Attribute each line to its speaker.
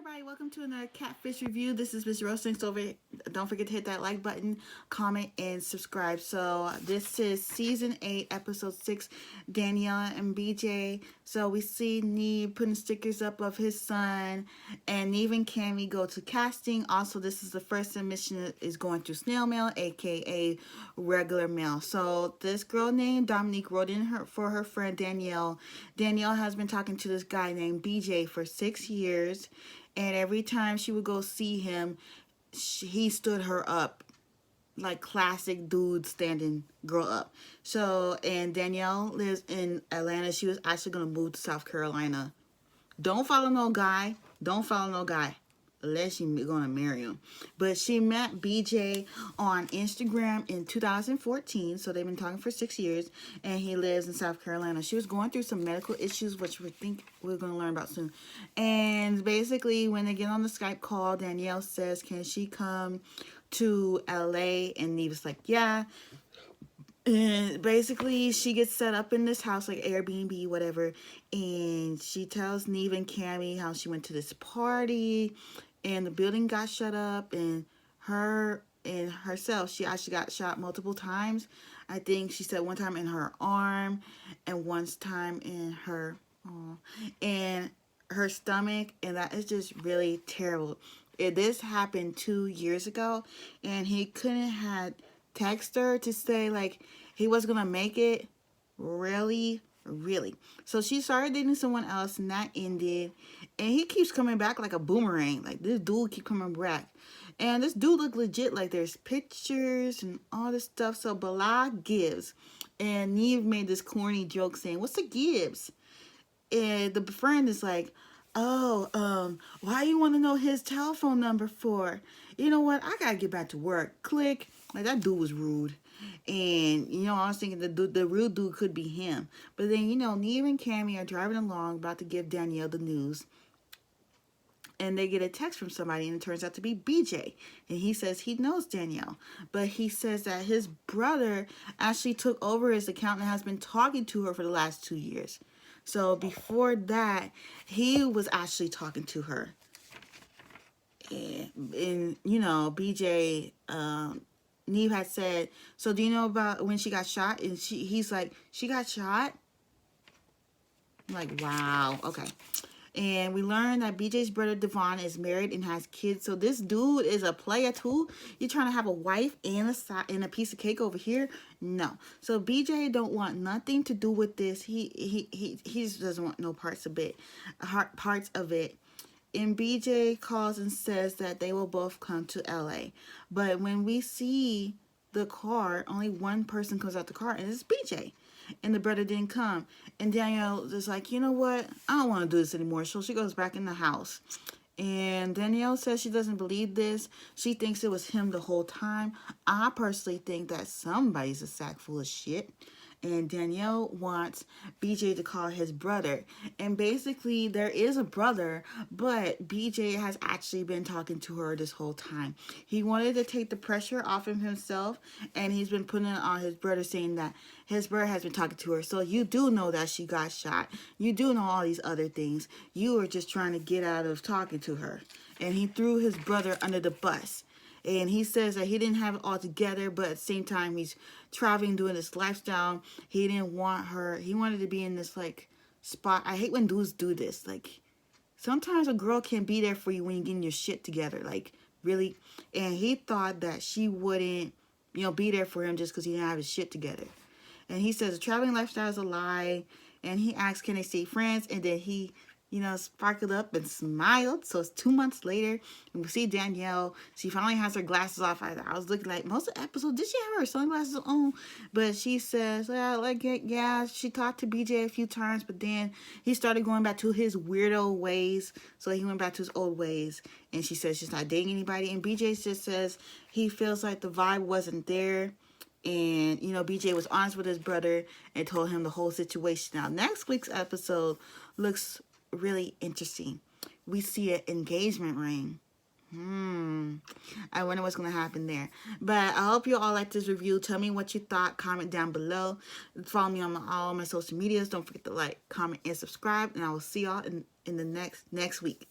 Speaker 1: everybody, welcome to another Catfish review. This is Miss Roasting. So don't forget to hit that like button, comment, and subscribe. So this is season 8, episode 6, Danielle and BJ. So we see Neve putting stickers up of his son, and Neve and Cammy go to casting. Also, this is the first submission that is going through snail mail, aka regular mail. So this girl named Dominique wrote in for her friend Danielle. Danielle has been talking to this guy named BJ for 6 years. And every time she would go see him, he stood her up. Like classic dude standing girl up. So, and Danielle lives in Atlanta. She was actually going to move to South Carolina. Don't follow no guy. Don't follow no guy. Unless you're going to marry him. But she met BJ on Instagram in 2014. So they've been talking for 6 years. And he lives in South Carolina. She was going through some medical issues, which we think we're going to learn about soon. And basically, when they get on the Skype call, Danielle says, can she come to LA? And Neve's like, yeah. And basically, she gets set up in this house, like Airbnb, whatever. And she tells Neve and Cammy how she went to this party. And the building got shut up. And her and herself, she actually got shot multiple times. I think she said one time in her arm. And one time in her, and her stomach. And that is just really terrible. This happened 2 years ago. And he couldn't have text her to say like he was gonna make it. Really. So she started dating someone else, and that ended. And he keeps coming back like a boomerang. Like this dude keep coming back, and this dude look legit. Like there's pictures and all this stuff. So Bala gives, and Neve made this corny joke saying, "What's the Gibbs?" And the friend is like, "Oh, why you want to know his telephone number for? You know what? I gotta get back to work." Click. Like that dude was rude. And, I was thinking the real dude could be him. But then, Neve and Cammy are driving along about to give Danielle the news. And they get a text from somebody, and it turns out to be BJ. And he says he knows Danielle. But he says that his brother actually took over his account and has been talking to her for the last 2 years. So before that, he was actually talking to her. And BJ... Neve had said, so do you know about when she got shot? And he's like, she got shot? I'm like, wow, okay. And we learned that BJ's brother Devon is married and has kids. So this dude is a player too. You're trying to have a wife and a piece of cake over here? No. So BJ don't want nothing to do with this. He just doesn't want no parts of it. And BJ calls and says that they will both come to LA. But when we see the car, only one person comes out the car, and it's BJ. And the brother didn't come. And Danielle is like, you know what? I don't want to do this anymore. So she goes back in the house. And Danielle says she doesn't believe this. She thinks it was him the whole time. I personally think that somebody's a sack full of shit. And Danielle wants BJ to call his brother. And basically, there is a brother, but BJ has actually been talking to her this whole time. He wanted to take the pressure off of himself, and he's been putting it on his brother, saying that his brother has been talking to her. So you do know that she got shot. You do know all these other things. You were just trying to get out of talking to her. And he threw his brother under the bus. And he says that he didn't have it all together, but at the same time, he's traveling, doing this lifestyle. He didn't want her. He wanted to be in this, like, spot. I hate when dudes do this. Like, sometimes a girl can't be there for you when you're getting your shit together. Like, really? And he thought that she wouldn't, be there for him just because he didn't have his shit together. And he says the traveling lifestyle is a lie. And he asks, can they stay friends? And then he... sparkled up and smiled. So it's 2 months later, and we see Danielle. She finally has her glasses off. I was looking like most of the episode. Did she have her sunglasses on? But she says, yeah, she talked to BJ a few times, but then he started going back to his weirdo ways. So he went back to his old ways. And she says she's not dating anybody. And BJ just says he feels like the vibe wasn't there. And, BJ was honest with his brother and told him the whole situation. Now, next week's episode looks really interesting. We see an engagement ring. I wonder what's going to happen there. But I hope you all like this review. Tell me what you thought. Comment down below. Follow me on all my social medias. Don't forget to like, comment, and subscribe. And I will see y'all in the next week.